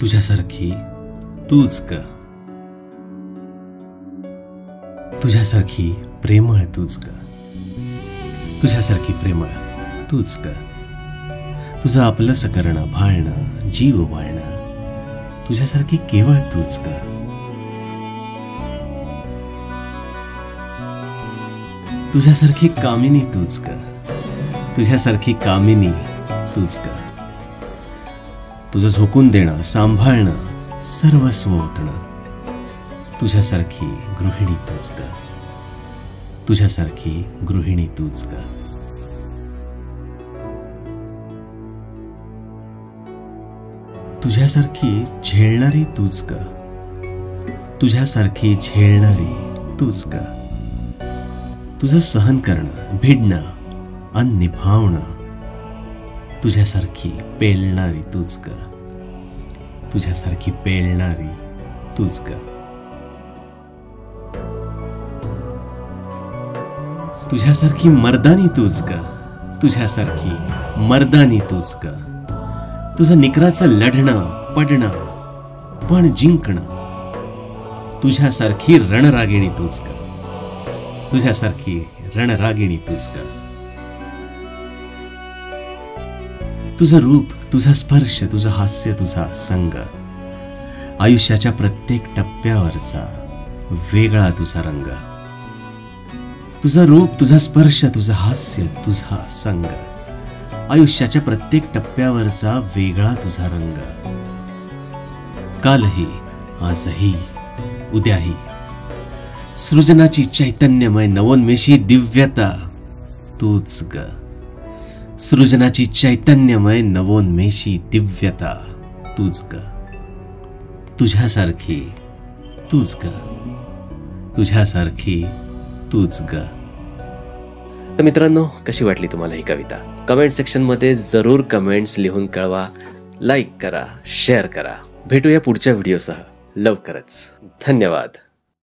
तुझ्यासारखी तूच ग, तुझ्यासारखी प्रेमळ तूच ग, तुझ्यासारखी प्रेमळ तूच ग. तुझं आपलंस करणं, भाळणं, जीव बाळणं, तुझ्यासारखी केवळ तूच ग. तुझ्यासारखी कामिनी तूच ग, तुझ्यासारखी कामिनी तूच ग. तुझं झोकून देणं, सांभाळणं, सर्वस्व ओतणं, तुझ्यासारखी गृहिणी तूच ग, तुझ्यासारखी गृहिणी तूच ग. तुझ्यासारखी झेलणारी तूच ग, तुझ्यासारखी झेलणारी तूच ग. तुझं सहन करणं, भिडणं अन निभावणं, तुझ्यासारखी पेलणारी तूच ग, तुझ्यासारखी पेलणारी तूच ग. तुझ्यासारखी मर्दानी तूच ग, तुझ्यासारखी मर्दानी तूच ग. तुझं निकराचं लढणं, पडणं पण जिंकणं, तुझ्यासारखी रणरागिणी तूच ग, तुझ्यासारखी रणरागिणी तूच ग. तुझं रूप, तुझा स्पर्श, तुझं हास्य, तुझा संग, आयुष्याच्या प्रत्येक टप्प्यावरचा वेगळा तुझा रंग. तुझं रूप, तुझा स्पर्श, तुझं हास्य, तुझा संग, आयुष्याच्या प्रत्येक टप्प्यावरचा वेगळा तुझा रंग. कालही, आजही, उद्याही, सृजनाची चैतन्यमय नवोन्मेषी दिव्यता तूच ग, सृजनाची चैतन्यमय नवोन्मेषी दिव्यता तूच ग. तुझ्यासारखी तूच ग, तुझ्यासारखी तूच ग. तर मित्रांनो, कशी वाटली तुम्हाला ही कविता? कमेंट सेक्शन मध्ये जरूर कमेंट्स लिहून कळवा. लाईक करा, शेअर करा. भेटूया पुढच्या व्हिडिओसह लवकरच. धन्यवाद.